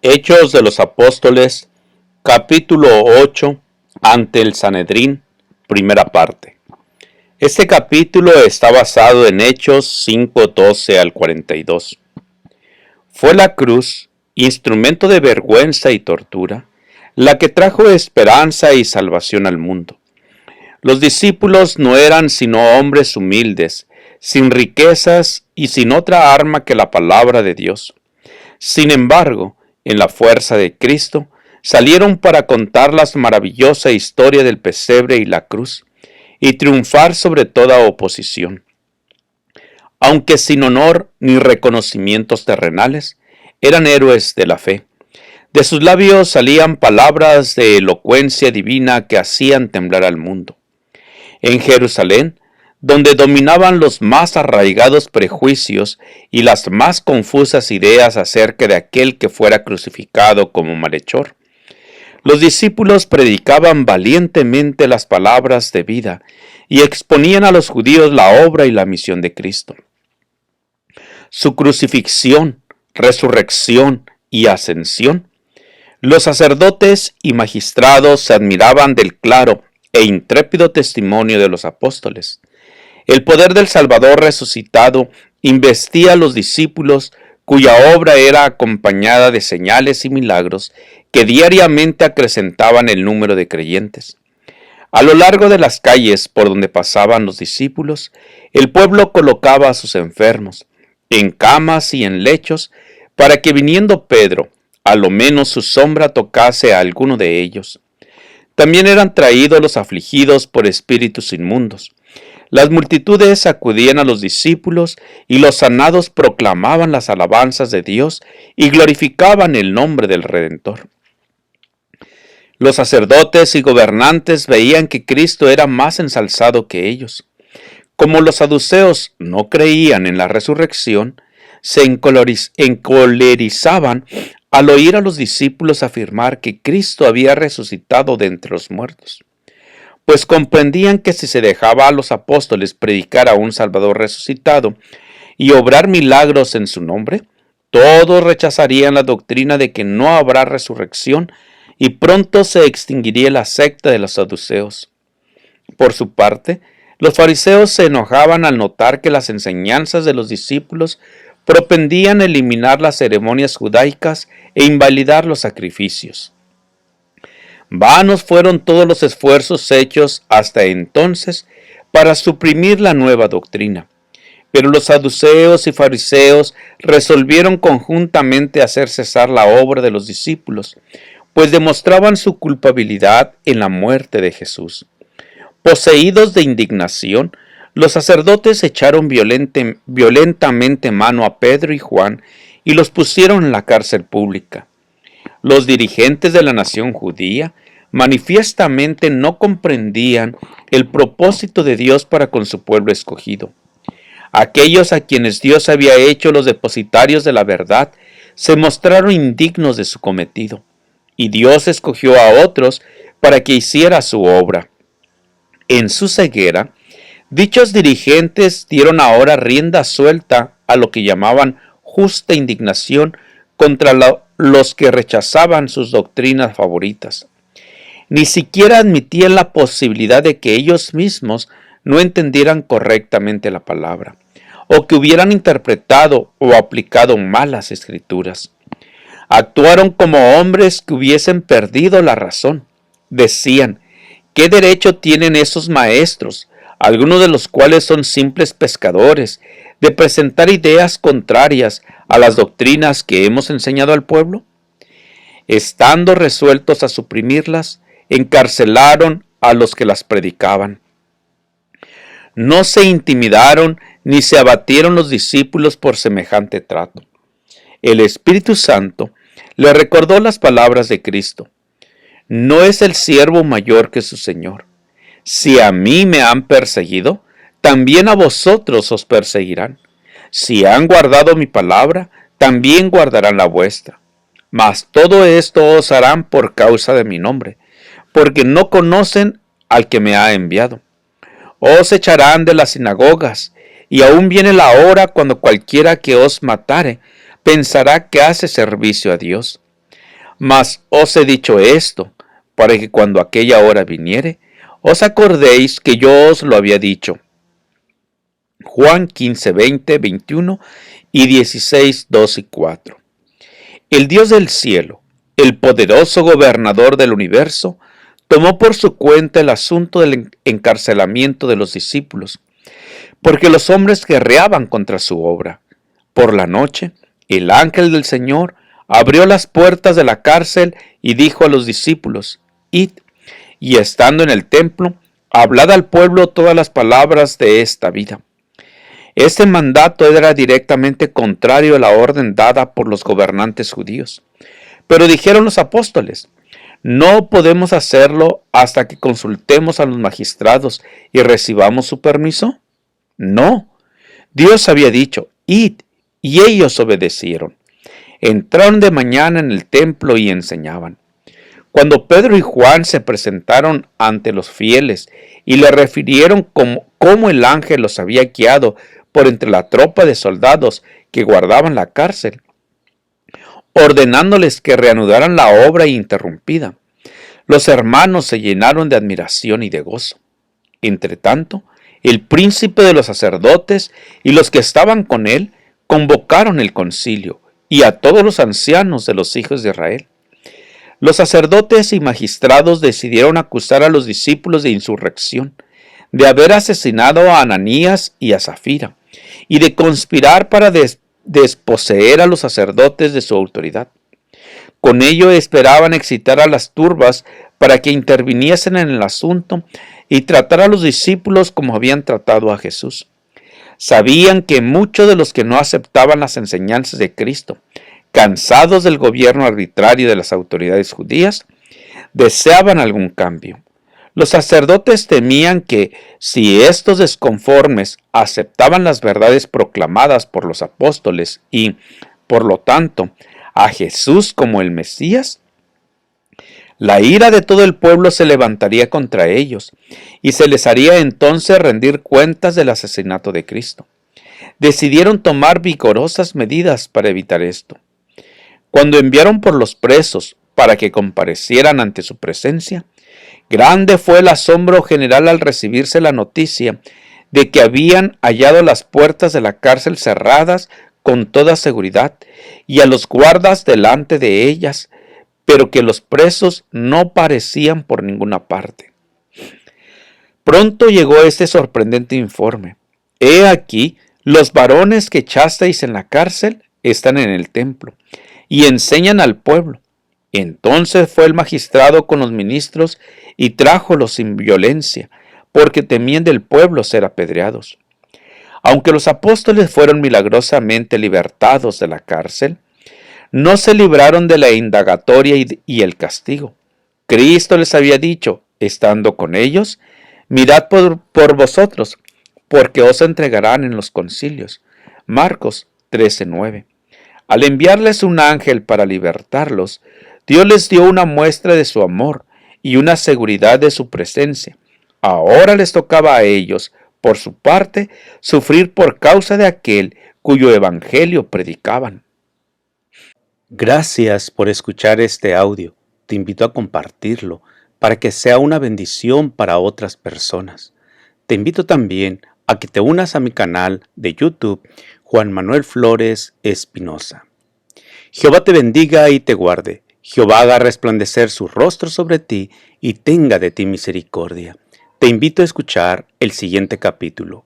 Hechos de los Apóstoles, capítulo 8, ante el Sanedrín, primera parte. Este capítulo está basado en Hechos 5:12 al 42. Fue la cruz, instrumento de vergüenza y tortura, la que trajo esperanza y salvación al mundo. Los discípulos no eran sino hombres humildes, sin riquezas y sin otra arma que la palabra de Dios. Sin embargo, en la fuerza de Cristo, salieron para contar la maravillosa historia del pesebre y la cruz, y triunfar sobre toda oposición. Aunque sin honor ni reconocimientos terrenales, eran héroes de la fe. De sus labios salían palabras de elocuencia divina que hacían temblar al mundo. En Jerusalén, donde dominaban los más arraigados prejuicios y las más confusas ideas acerca de aquel que fuera crucificado como malhechor, los discípulos predicaban valientemente las palabras de vida y exponían a los judíos la obra y la misión de Cristo. Su crucifixión, resurrección y ascensión, los sacerdotes y magistrados se admiraban del claro e intrépido testimonio de los apóstoles. El poder del Salvador resucitado investía a los discípulos, cuya obra era acompañada de señales y milagros que diariamente acrecentaban el número de creyentes. A lo largo de las calles por donde pasaban los discípulos, el pueblo colocaba a sus enfermos en camas y en lechos para que viniendo Pedro, a lo menos su sombra tocase a alguno de ellos. También eran traídos los afligidos por espíritus inmundos. Las multitudes acudían a los discípulos y los sanados proclamaban las alabanzas de Dios y glorificaban el nombre del Redentor. Los sacerdotes y gobernantes veían que Cristo era más ensalzado que ellos. Como los saduceos no creían en la resurrección, se encolerizaban al oír a los discípulos afirmar que Cristo había resucitado de entre los muertos, pues comprendían que si se dejaba a los apóstoles predicar a un Salvador resucitado y obrar milagros en su nombre, todos rechazarían la doctrina de que no habrá resurrección y pronto se extinguiría la secta de los saduceos. Por su parte, los fariseos se enojaban al notar que las enseñanzas de los discípulos propendían a eliminar las ceremonias judaicas e invalidar los sacrificios. Vanos fueron todos los esfuerzos hechos hasta entonces para suprimir la nueva doctrina, pero los saduceos y fariseos resolvieron conjuntamente hacer cesar la obra de los discípulos, pues demostraban su culpabilidad en la muerte de Jesús. Poseídos de indignación, los sacerdotes echaron violentamente mano a Pedro y Juan y los pusieron en la cárcel pública. Los dirigentes de la nación judía manifiestamente no comprendían el propósito de Dios para con su pueblo escogido. Aquellos a quienes Dios había hecho los depositarios de la verdad se mostraron indignos de su cometido, y Dios escogió a otros para que hiciera su obra. En su ceguera, dichos dirigentes dieron ahora rienda suelta a lo que llamaban justa indignación contra los que rechazaban sus doctrinas favoritas. Ni siquiera admitían la posibilidad de que ellos mismos no entendieran correctamente la palabra, o que hubieran interpretado o aplicado malas escrituras. Actuaron como hombres que hubiesen perdido la razón. Decían: ¿qué derecho tienen esos maestros, algunos de los cuales son simples pescadores, de presentar ideas contrarias a las doctrinas que hemos enseñado al pueblo? Estando resueltos a suprimirlas, encarcelaron a los que las predicaban. No se intimidaron ni se abatieron los discípulos por semejante trato. El Espíritu Santo le recordó las palabras de Cristo: ¿no es el siervo mayor que su Señor? Si a mí me han perseguido, también a vosotros os perseguirán. Si han guardado mi palabra, también guardarán la vuestra. Mas todo esto os harán por causa de mi nombre, porque no conocen al que me ha enviado. Os echarán de las sinagogas, y aún viene la hora cuando cualquiera que os matare pensará que hace servicio a Dios. Mas os he dicho esto, para que cuando aquella hora viniere, os acordéis que yo os lo había dicho. Juan 15, 20, 21 y 16, 2 y 4. El Dios del cielo, el poderoso gobernador del universo, tomó por su cuenta el asunto del encarcelamiento de los discípulos, porque los hombres guerreaban contra su obra. Por la noche, el ángel del Señor abrió las puertas de la cárcel y dijo a los discípulos: Id, y estando en el templo, hablad al pueblo todas las palabras de esta vida. Este mandato era directamente contrario a la orden dada por los gobernantes judíos. Pero dijeron los apóstoles: no podemos hacerlo hasta que consultemos a los magistrados y recibamos su permiso. No, Dios había dicho: id, y ellos obedecieron. Entraron de mañana en el templo y enseñaban. Cuando Pedro y Juan se presentaron ante los fieles y le refirieron cómo el ángel los había guiado por entre la tropa de soldados que guardaban la cárcel, ordenándoles que reanudaran la obra interrumpida, los hermanos se llenaron de admiración y de gozo. Entretanto, el príncipe de los sacerdotes y los que estaban con él convocaron el concilio y a todos los ancianos de los hijos de Israel. Los sacerdotes y magistrados decidieron acusar a los discípulos de insurrección, de haber asesinado a Ananías y a Zafira, y de conspirar para desposeer a los sacerdotes de su autoridad. Con ello esperaban excitar a las turbas para que interviniesen en el asunto y tratar a los discípulos como habían tratado a Jesús. Sabían que muchos de los que no aceptaban las enseñanzas de Cristo, cansados del gobierno arbitrario de las autoridades judías, deseaban algún cambio. Los sacerdotes temían que, si estos desconformes aceptaban las verdades proclamadas por los apóstoles y, por lo tanto, a Jesús como el Mesías, la ira de todo el pueblo se levantaría contra ellos y se les haría entonces rendir cuentas del asesinato de Cristo. Decidieron tomar vigorosas medidas para evitar esto. Cuando enviaron por los presos para que comparecieran ante su presencia, grande fue el asombro general al recibirse la noticia de que habían hallado las puertas de la cárcel cerradas con toda seguridad y a los guardas delante de ellas, pero que los presos no parecían por ninguna parte. Pronto llegó este sorprendente informe: he aquí, los varones que echasteis en la cárcel están en el templo y enseñan al pueblo. Entonces fue el magistrado con los ministros y trájolos sin violencia, porque temían del pueblo ser apedreados. Aunque los apóstoles fueron milagrosamente libertados de la cárcel, no se libraron de la indagatoria y el castigo. Cristo les había dicho, estando con ellos: mirad por vosotros, porque os entregarán en los concilios. Marcos 13:9. Al enviarles un ángel para libertarlos, Dios les dio una muestra de su amor y una seguridad de su presencia. Ahora les tocaba a ellos, por su parte, sufrir por causa de aquel cuyo evangelio predicaban. Gracias por escuchar este audio. Te invito a compartirlo para que sea una bendición para otras personas. Te invito también a que te unas a mi canal de YouTube, Juan Manuel Flores Espinosa. Jehová te bendiga y te guarde. Jehová haga resplandecer su rostro sobre ti y tenga de ti misericordia. Te invito a escuchar el siguiente capítulo.